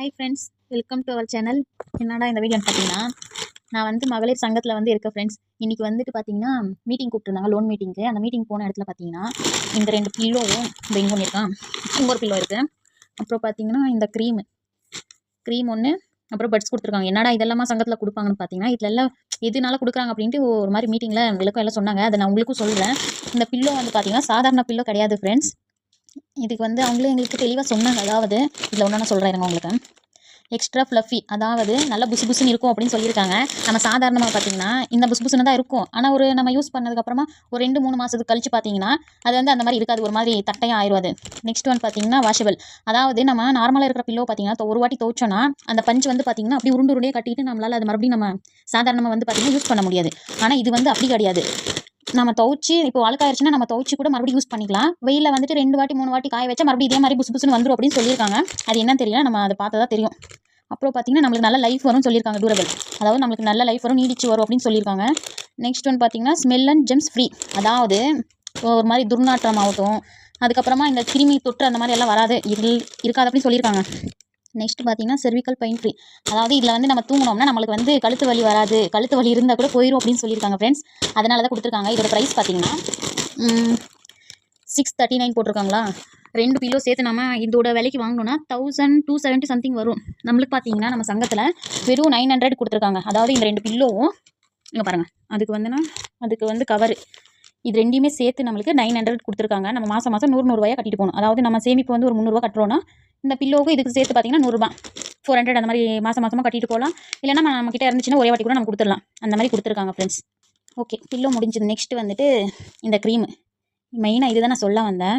Hi friends, welcome to our channel. என்னடா இந்த வீடியோன்னு பார்த்தீங்கன்னா, நான் வந்து மகளிர் சங்கத்தில் வந்து இருக்கேன் ஃப்ரெண்ட்ஸ். இன்றைக்கி வந்துட்டு பார்த்தீங்கன்னா மீட்டிங் கூப்பிட்டுருந்தாங்க, லோன் மீட்டிங்க்கு. அந்த மீட்டிங் போன இடத்துல பார்த்தீங்கன்னா இந்த 2 பில்லோவும் இந்த இங்கே ஒன்று இருக்கான், இங்கே ஒரு பில்லோ இருக்குது. அப்புறம் பார்த்தீங்கன்னா இந்த க்ரீம் ஒன்று, அப்புறம் பட்ஸ் கொடுத்துருக்காங்க. என்னடா இதெல்லாமா சங்கத்தில் கொடுப்பாங்கன்னு பார்த்தீங்கன்னா, இதில் எல்லாம் எதுனால கொடுக்குறாங்க அப்படின்ட்டு ஒரு மாதிரி மீட்டிங்கில் விளக்கம் எல்லாம் சொன்னாங்க. அதை நான் உங்களுக்கும் சொல்கிறேன். இந்த பில்லோ வந்து பார்த்தீங்கன்னா சாதாரண பில்லோ கிடையாது ஃப்ரெண்ட்ஸ். இதுக்கு வந்து அவங்களே எங்களுக்கு தெளிவாக சொன்னாங்க. அதாவது இதில் ஒன்று நான் சொல்கிறேன் உங்களுக்கு. எக்ஸ்ட்ரா ஃப்ளஃபி, அதாவது நல்லா புசு புசுன்னு இருக்கும் அப்படின்னு சொல்லியிருக்காங்க. நம்ம சாதாரணமாக பார்த்தீங்கன்னா இந்த புசு புசுன்னு தான் இருக்கும். ஆனால் ஒரு நம்ம யூஸ் பண்ணதுக்கப்புறமா ஒரு 2-3 மாதத்துக்கு கழிச்சு பார்த்தீங்கன்னா அது வந்து அந்த மாதிரி இருக்காது, ஒரு மாதிரி தட்டையாக ஆயிரும் அது. நெக்ஸ்ட் ஒன் பார்த்தீங்கன்னா வாஷபிள். அதாவது நம்ம நார்மலாக இருக்கிற பில்லோ பார்த்தீங்கன்னா ஒரு வாட்டி துவைச்சோன்னா அந்த பஞ்ச் வந்து பார்த்தீங்கன்னா அப்படி உருண்டே கட்டிட்டு நம்மளால் அது மறுபடியும் நம்ம சாதாரணமாக வந்து பார்த்தீங்கன்னா யூஸ் பண்ண முடியாது. ஆனால் இது வந்து அப்படி கிடையாது. நம்ம துவைச்சி இப்போ அழுக்காயிருச்சுன்னா நம்ம துவைச்சி கூட மறுபடியும் யூஸ் பண்ணிக்கலாம். வெயிலில் வந்துட்டு 2 வாட்டி 3 வாட்டி காய வச்சா மறுபடியும் இதே மாதிரி புசு புசுன்னு வந்துடும் அப்படின்னு சொல்லியிருக்காங்க. அது என்னன்னு தெரியல, நம்ம அதை பார்த்தா தான் தெரியும். அப்புறம் பார்த்தீங்கன்னா நம்மளுக்கு நல்ல லைஃப் வரும்னு சொல்லியிருக்காங்க, டூரபிள். அதாவது நம்மளுக்கு நல்ல லைஃப் வரும், நீடிச்சு வரும் அப்படின்னு சொல்லியிருக்காங்க. நெக்ஸ்ட் ஒன் பார்த்தீங்கன்னா ஸ்மெல் அண்ட் ஜெம்ஸ் ஃப்ரீ. அதாவது ஒரு மாதிரி துர்நாற்றம் ஆகட்டும், அதுக்கப்புறமா இந்த கிருமி தொற்று அந்த மாதிரி எல்லாம் வராது, இருக்காது அப்படின்னு சொல்லியிருக்காங்க. நெக்ஸ்ட் பார்த்தீங்கன்னா செர்விக்கல் பெயின் ஃப்ரீ. அதாவது இதில் வந்து நம்ம தூங்கினோம்னா நம்மளுக்கு வந்து கழுத்து வலி வராது, கழுத்து வலி இருந்தால் கூட போயிடும் அப்படின்னு சொல்லியிருக்காங்க ஃப்ரெண்ட்ஸ். அதனால தான் கொடுத்துருக்காங்க. இதோட ப்ரைஸ் பார்த்தீங்கன்னா 639 போட்டிருக்காங்களா. 2 பில்லோ சேர்த்து நம்ம இதோட விலைக்கு வாங்கினோன்னா 1270 சம்திங் வரும். நம்மளுக்கு பார்த்தீங்கன்னா நம்ம சங்கத்தில் வெறும் 900 கொடுத்துருக்காங்க. அதாவது இந்த 2 பில்லோவும் இங்கே பாருங்கள், அதுக்கு வந்து கவரு, இது ரெண்டையுமே சேர்த்து நம்மளுக்கு 900 கொடுத்துருக்காங்க. நம்ம மாதம் 100 கட்டிட்டு போகணும். அதாவது நம்ம சேமிப்பு வந்து ஒரு 300 கட்டுறோன்னா இந்த பில்லோவுக்கு இதுக்கு சேர்த்து பார்த்தீங்கன்னா 100 400 அந்த மாதிரி மாதமாக கட்டிட்டு போகலாம். இல்லைன்னா நம்மக்கிட்ட இருந்துச்சுன்னா ஒரே வாட்டி கூட நம்ம கொடுத்துடலாம். அந்த மாதிரி கொடுத்துருக்காங்க ஃப்ரெண்ட்ஸ். ஓகே, பில்லோ முடிஞ்சது. நெக்ஸ்ட் வந்துட்டு இந்த க்ரீமு. மெயினாக இது தான் நான் சொல்ல வந்தேன்.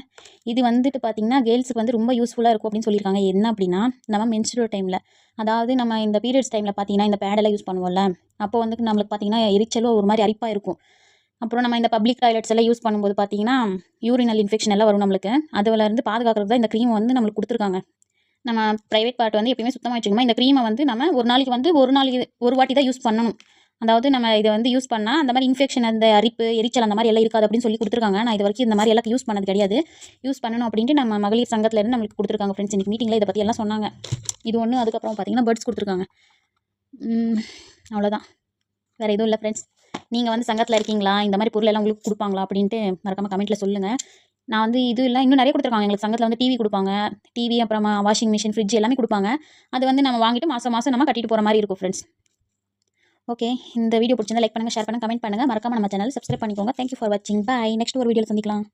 இது வந்துட்டு பார்த்திங்கன்னா கேர்ள்ஸுக்கு வந்து ரொம்ப யூஸ்ஃபுல்லாக இருக்கும் அப்படின்னு சொல்லியிருக்காங்க. என்ன அப்படின்னா நம்ம மென்ஸ்ட்ரல் டைமில், அதாவது நம்ம இந்த பீரியட்ஸ் டைமில் பார்த்திங்கன்னா இந்த பேடெல்லாம் யூஸ் பண்ணுவோம்ல, அப்போ வந்து நம்மளுக்கு பார்த்திங்கன்னா எரிச்சலோ ஒரு மாதிரி அரிப்பாக இருக்கும். அப்புறம் நம்ம இந்த பப்ளிக் டாய்லெட்ஸ் எல்லாம் யூஸ் பண்ணும்போது பார்த்திங்கன்னா யூரினல் இன்ஃபெக்ஷன் எல்லாம் வரும் நம்மளுக்கு. அதுலேருந்து பாதுகாக்கிறது தான் இந்த க்ரீம் வந்து நம்மளுக்கு கொடுத்துருக்காங்க. நம்ம ப்ரைவேட் பார்ட் வந்து எப்பயுமே சுத்தமாக வச்சுக்கணுமா. இந்த க்ரீமை வந்து நம்ம ஒரு நாளைக்கு ஒரு வாட்டி தான் யூஸ் பண்ணணும். அதாவது நம்ம இதை வந்து யூஸ் பண்ணால் அந்த மாதிரி இன்ஃபெக்ஷன், அந்த அரிப்பு, எரிச்சல் அந்த மாதிரி எல்லாம் இருக்காது அப்படின்னு சொல்லி கொடுத்துருக்காங்க. நான் இது வரைக்கும் இந்த மாதிரி எல்லாம் யூஸ் பண்ணது கிடையாது. யூஸ் பண்ணணும் அப்படின்ட்டு நம்ம மகளிர் சங்கத்துலேருந்து நம்மளுக்கு கொடுத்துருக்காங்க ஃப்ரெண்ட்ஸ். இன்றைக்கி மீட்டிங்கில் இதை பற்றி எல்லாம் சொன்னாங்க. இது ஒன்று. அதுக்கப்புறம் பார்த்திங்கன்னா பட்ஸ் கொடுத்துருக்காங்க. அவ்வளோதான், வேறு எதுவும் இல்லை ஃப்ரெண்ட்ஸ். நீங்கள் வந்து சங்கத்தில் இருக்கீங்களா, இந்த மாதிரி பொருள் எல்லாம் உங்களுக்கு கொடுப்பாங்களா அப்படின்ட்டு மறக்காமல் கமெண்ட்டில் சொல்லுங்கள். நான் வந்து இது இல்லை, இன்னும் நிறைய கொடுத்துருக்காங்க. எங்களுக்கு சங்கத்தில் வந்து டிவி கொடுப்பாங்க, டிவி அப்புறமா வாஷிங் மிஷின், ஃப்ரிட்ஜ் எல்லாமே கொடுப்பாங்க. அது வந்து நம்ம வாங்கிட்டு மாதம் நம்ம கட்டிட்டு போகிற மாதிரி இருக்கும் ஃப்ரெண்ட்ஸ். ஓகே, இந்த வீடியோ பிடிச்சிருந்தா லைக் பண்ணுங்கள், ஷேர் பண்ணுங்கள், கமெண்ட் பண்ணுங்கள். மறக்காமல் நம்ம சேனல் சப்ஸ்கிரைப் பண்ணிக்கோங்க. தேங்க்யூ ஃபார் வாட்சிங். பாய். நெக்ஸ்ட் ஒரு வீடியோவில் சந்திக்கலாம்.